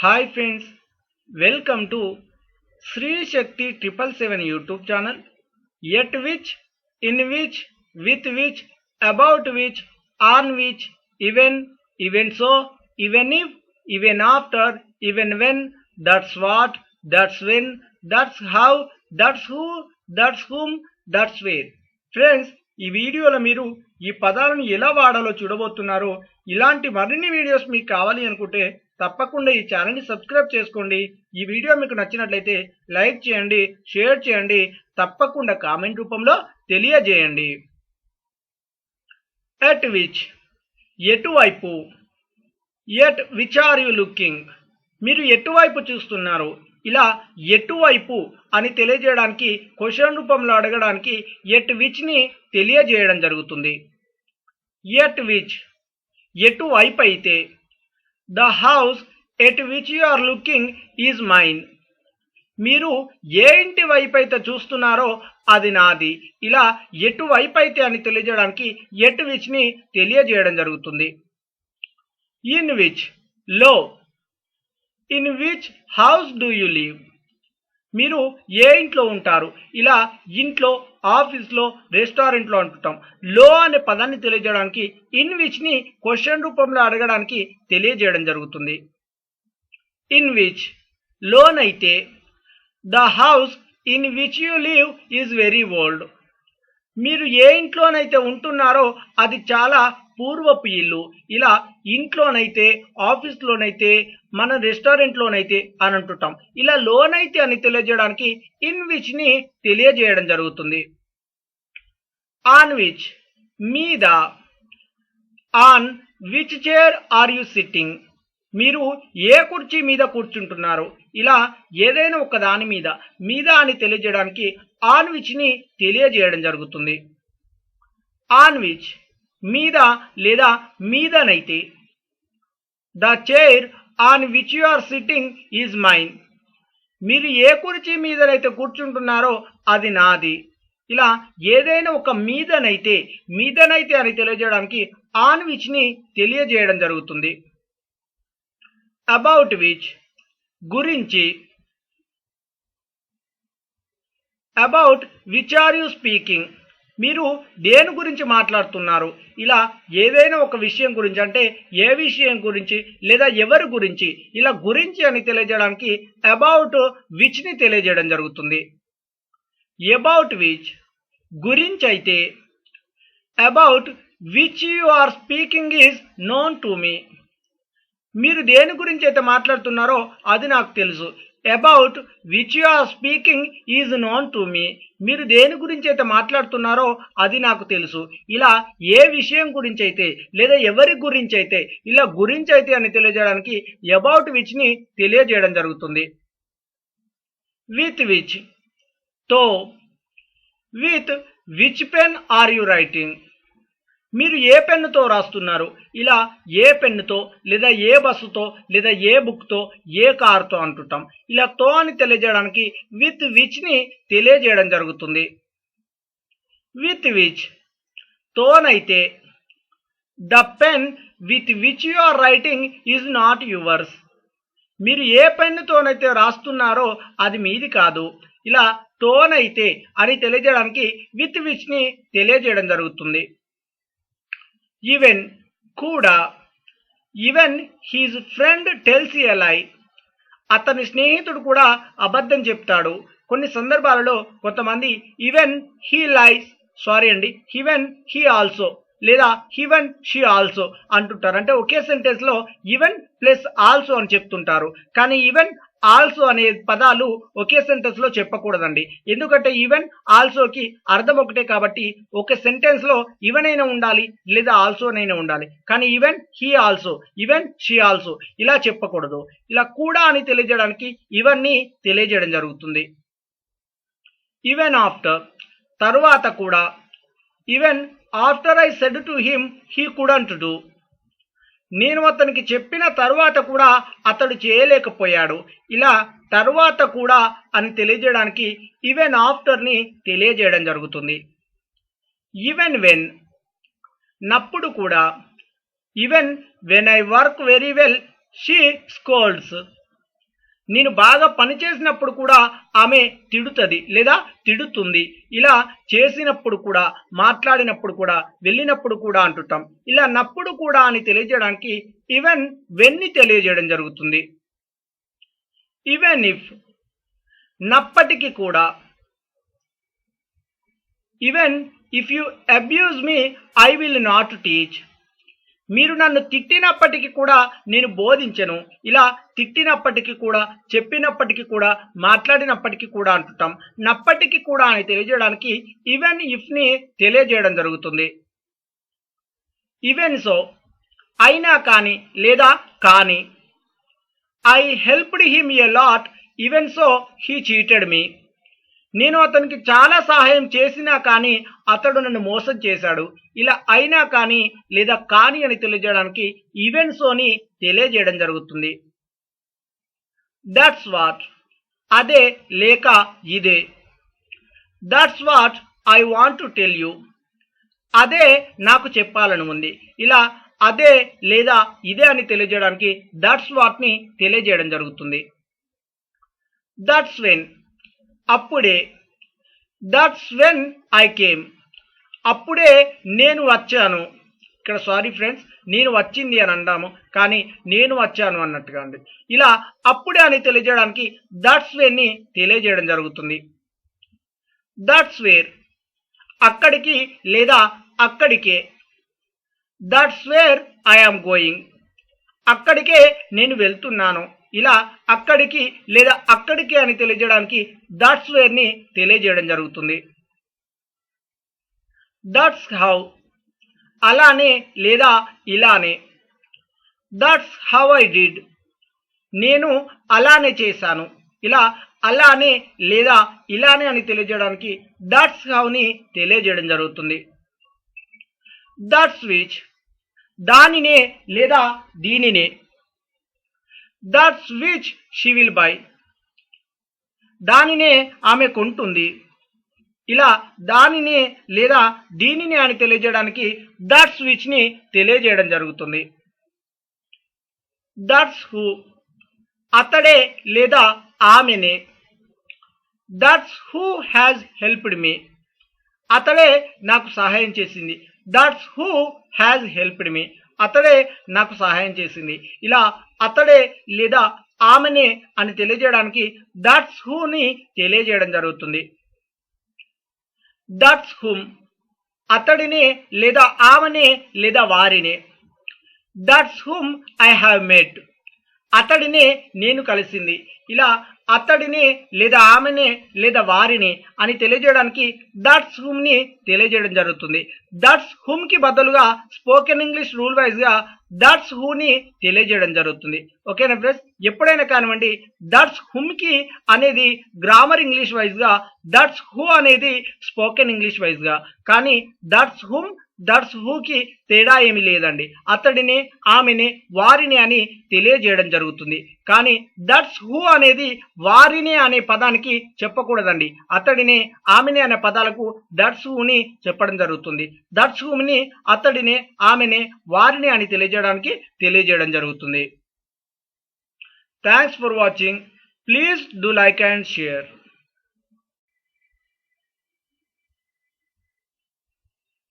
Hi friends, welcome to Sri Shakti 777 YouTube channel. Yet which, in which, with which, about which, on which, even so, even if, even after, even when, that's what, that's when, that's how, that's who, that's whom, that's where. Friends, ఈ వీడియోలో మీరు ఈ పదాలను ఎలా వాడాలో చూడబోతున్నారు. ఇలాంటి మరిన్ని వీడియోస్ మీకు కావాలి అనుకుంటే తప్పకుండా ఈ ఛానల్ని సబ్స్క్రైబ్ చేసుకోండి. ఈ వీడియో మీకు నచ్చినట్లయితే లైక్ చేయండి, షేర్ చేయండి, తప్పకుండా కామెంట్ రూపంలో తెలియజేయండి. ఎట్ విచ్, ఎటువైపు. At which are you looking, మీరు ఎటువైపు చూస్తున్నారు. ఇలా ఎటువైపు అని తెలియజేయడానికి క్వశ్చన్ రూపంలో అడగడానికి ఎట్ విచ్ని తెలియజేయడం జరుగుతుంది. ఎట్ విచ్, ఎటువైపు అయితే. The house at which you are looking is mine, మీరు ఏ ఇంటి వైపు అయితే చూస్తున్నారో అది నాది. ఇలా ఎటువైపు అయితే అని తెలియజేయడానికి ఎట్ విచ్ని తెలియజేయడం జరుగుతుంది. ఇన్ విచ్, లో. In which house do you live, మీరు ఏ ఇంట్లో ఉంటారు. ఇలా ఇంట్లో, ఆఫీస్లో, రెస్టారెంట్లో అంటుంటాం. లో అనే పదాన్ని తెలియజేయడానికి ఇన్ విచ్ని క్వశ్చన్ రూపంలో అడగడానికి తెలియజేయడం జరుగుతుంది. ఇన్ విచ్, లోనైతే. The house in which you live is very old, మీరు ఏ ఇంట్లోనైతే ఉంటున్నారో అది చాలా పూర్వపు ఇల్లు. ఇలా ఇంట్లోనైతే, ఆఫీస్లోనైతే, మన రెస్టారెంట్లోనైతే అని అంటుంటాం. ఇలా లోనైతే అని తెలియజేయడానికి ఇన్ విచ్ని తెలియజేయడం జరుగుతుంది. ఆన్ విచ్, మీద. On which chair are you sitting, మీరు ఏ కుర్చీ మీద కూర్చుంటున్నారు. ఇలా ఏదైనా ఒక దాని మీద, మీద అని తెలియజేయడానికి ఆన్ విచ్ని తెలియజేయడం జరుగుతుంది. ఆన్ విచ్, మీద లేదా మీదనైతే. The chair on which you are sitting is mine, మీరు ఏ కుర్చీ మీదనైతే కూర్చుంటున్నారో అది నాది. ఇలా ఏదైనా ఒక మీదనైతే అని తెలియజేయడానికి ఆన్ విచ్ని తెలియజేయడం జరుగుతుంది. అబౌట్ విచ్, గురించి. About which are you speaking, మీరు దేని గురించి మాట్లాడుతున్నారు. ఇలా ఏదైనా ఒక విషయం గురించి, అంటే ఏ విషయం గురించి లేదా ఎవరి గురించి. ఇలా గురించి అని తెలియజేయడానికి అబౌట్ విచ్ని తెలియజేయడం జరుగుతుంది. అబౌట్ విచ్, గురించి అయితే. About which you are speaking is known to me, మీరు దేని గురించి అయితే మాట్లాడుతున్నారో అది నాకు తెలుసు. About which you are speaking is known to me, మీరు దేని గురించి అయితే మాట్లాడుతున్నారో అది నాకు తెలుసు. ఇలా ఏ విషయం గురించి అయితే లేదా ఎవరి గురించి అయితే, ఇలా గురించి అయితే అని తెలియజేయడానికి అబౌట్ విచ్ని తెలియజేయడం జరుగుతుంది. విత్ విచ్, తో. With which pen or you writing, మీరు ఏ పెన్నుతో రాస్తున్నారు. ఇలా ఏ పెన్నుతో లేదా ఏ బస్సుతో లేదా ఏ బుక్తో, ఏ కారుతో అంటుంటాం. ఇలా తో అని తెలియజేయడానికి విత్ విచ్ని తెలియజేయడం జరుగుతుంది. విత్ విచ్, తోనైతే. The pen with which you are writing is not yours, మీరు ఏ పెన్నుతోనైతే రాస్తున్నారో అది మీది కాదు. ఇలా తోనైతే అని తెలియజేయడానికి విత్ విచ్ని తెలియజేయడం జరుగుతుంది. ఈవెన్, కూడా. ఈవెన్ హీజ్ ఫ్రెండ్ టెల్స్ ఎ లై, అతని స్నేహితుడు కూడా అబద్ధం చెప్తాడు. కొన్ని సందర్భాలలో కొంతమంది even he lies, even he also లేదా ఈవెన్ షీ ఆల్సో అంటుంటారు. అంటే ఒకే సెంటెన్స్ లో ఈవెన్ ప్లస్ ఆల్సో అని చెప్తుంటారు. కానీ ఈవెన్, ఆల్సో అనే పదాలు ఒకే సెంటెన్స్ లో చెప్పకూడదండి. ఎందుకంటే ఈవెన్, ఆల్సోకి అర్థం ఒకటే కాబట్టి ఒక సెంటెన్స్ లో ఈవెన్ అయినా ఉండాలి లేదా ఆల్సో అయినా ఉండాలి. కానీ even he also, even she also ఇలా చెప్పకూడదు. ఇలా కూడా అని తెలియజేయడానికి ఇవన్నీ తెలియజేయడం జరుగుతుంది. ఈవెన్ ఆఫ్టర్, తరువాత కూడా. Even after I said to him he couldn't do, నేను అతనికి చెప్పిన తరువాత కూడా అతడు చేయలేకపోయాడు. ఇలా తరువాత కూడా అని తెలియజేయడానికి ఈవెన్ ఆఫ్టర్ని తెలియజేయడం జరుగుతుంది. ఈవెన్ వెన్, నప్పుడు కూడా. Even when I work very well she scolds, నేను బాగా పని చేసినప్పుడు కూడా ఆమె తిడుతుంది లేదా తిడుతుంది. ఇలా చేసినప్పుడు కూడా, మాట్లాడినప్పుడు కూడా, వెళ్ళినప్పుడు కూడా అంటుంటాం. ఇలా నప్పుడు కూడా అని తెలియజేయడానికి ఈవెన్ వెన్ని తెలియజేయడం జరుగుతుంది. ఈవెన్ ఇఫ్ నప్పటికీ కూడా. Even if you abuse me I will not teach. మీరు నన్ను తిట్టినప్పటికీ కూడా నేను బోధించను. ఇలా తిట్టినప్పటికీ కూడా, చెప్పినప్పటికీ కూడా, మాట్లాడినప్పటికీ కూడా అంటుంటాం. నప్పటికీ కూడా అని తెలియజేయడానికి ఈవెన్ ఇఫ్ ని తెలియజేయడం జరుగుతుంది. ఈవెన్ సో అయినా కానీ లేదా కానీ. I helped him a lot even so he cheated me. నేను అతనికి చాలా సహాయం చేసినా కానీ అతడు నన్ను మోసం చేశాడు. ఇలా అయినా కానీ లేదా కానీ అని తెలియజేయడానికి ఈవెన్ సోని తెలియజేయడం జరుగుతుంది. దట్స్ వాట్ అదే లేక ఇదే. That's what I want to tell you. అదే నాకు చెప్పాలని ఉంది. ఇలా అదే లేదా ఇదే అని తెలియజేయడానికి దట్స్ వాట్ ని తెలియజేయడం జరుగుతుంది. దట్స్ వెన్ అప్పుడే. That's when I came. అప్పుడే నేను వచ్చాను. ఇక్కడ సారీ ఫ్రెండ్స్, నేను వచ్చింది అని అంటాము కానీ నేను వచ్చాను అన్నట్టుగా అండి. ఇలా అప్పుడే అని తెలియజేయడానికి దట్స్ వెన్ ని తెలియజేయడం జరుగుతుంది. దట్స్ వేర్ అక్కడికి లేదా అక్కడికే. That's where I am going. అక్కడికే నేను వెళ్తున్నాను. ఇలా అక్కడికి లేదా అక్కడికి అని తెలియజేయడానికి దట్స్ వేర్ ని తెలియజేయడం జరుగుతుంది. దట్స్ హౌ అలానే లేదా ఇలానే. దట్స్ హౌ ఐ డిడ్ నేను అలానే చేశాను. ఇలా అలానే లేదా ఇలానే అని తెలియజేయడానికి దట్స్ హౌ ని తెలియజేయడం జరుగుతుంది. దట్స్ విచ్ దానినే లేదా దీనినే. That's which she will buy దానినే ఆమె కొంటుంది. ఇలా దానినే లేదా దీనినే అని తెలియజేయడానికి దట్స్ విచ్ ని తెలియజేయడం జరుగుతుంది. దట్స్ హూ అతడే లేదా ఆమెనే. That's who has helped me అతడే నాకు సహాయం చేసింది. That's who has helped me అతడే నాకు సహాయం చేసింది. ఇలా అతడే లేదా ఆమెనే అని తెలియజేయడానికి దట్స్ హూ ని తెలియజేయడం జరుగుతుంది. దట్స్ హుమ్ అతడినే లేదా ఆమెనే లేదా వారినే. That's whom I have met అతడినే నేను కలిసింది. ఇలా అతడిని లేదా ఆమెనే లేదా వారిని అని తెలియజేయడానికి దట్స్ హుమ్ ని తెలియజేయడం జరుగుతుంది. దట్స్ హుమ్ కి బదులుగా స్పోకెన్ ఇంగ్లీష్ రూల్ వైజ్ గా దట్స్ హూ ని తెలియజేయడం జరుగుతుంది. ఓకేనా ఫ్రెండ్స్, ఎప్పుడైనా కానివ్వండి దట్స్ హుమ్ కి అనేది గ్రామర్ ఇంగ్లీష్ వైజ్ గా, దట్స్ హూ అనేది స్పోకెన్ ఇంగ్లీష్ వైజ్ గా. కానీ దట్స్ హుమ్ దట్స్ హూకి తేడా ఏమీ లేదండి. అతడిని ఆమెని వారిని అని తెలియజేయడం జరుగుతుంది. కానీ దట్స్ హూ అనేది వారిని అనే పదానికి చెప్పకూడదండి. అతడిని ఆమెని అనే పదాలకు దట్స్ హూని చెప్పడం జరుగుతుంది. దట్స్ హూని అతడిని ఆమెని వారిని అని తెలియజేయడం జరుగుతుంది. Thanks for watching. Please do like and share.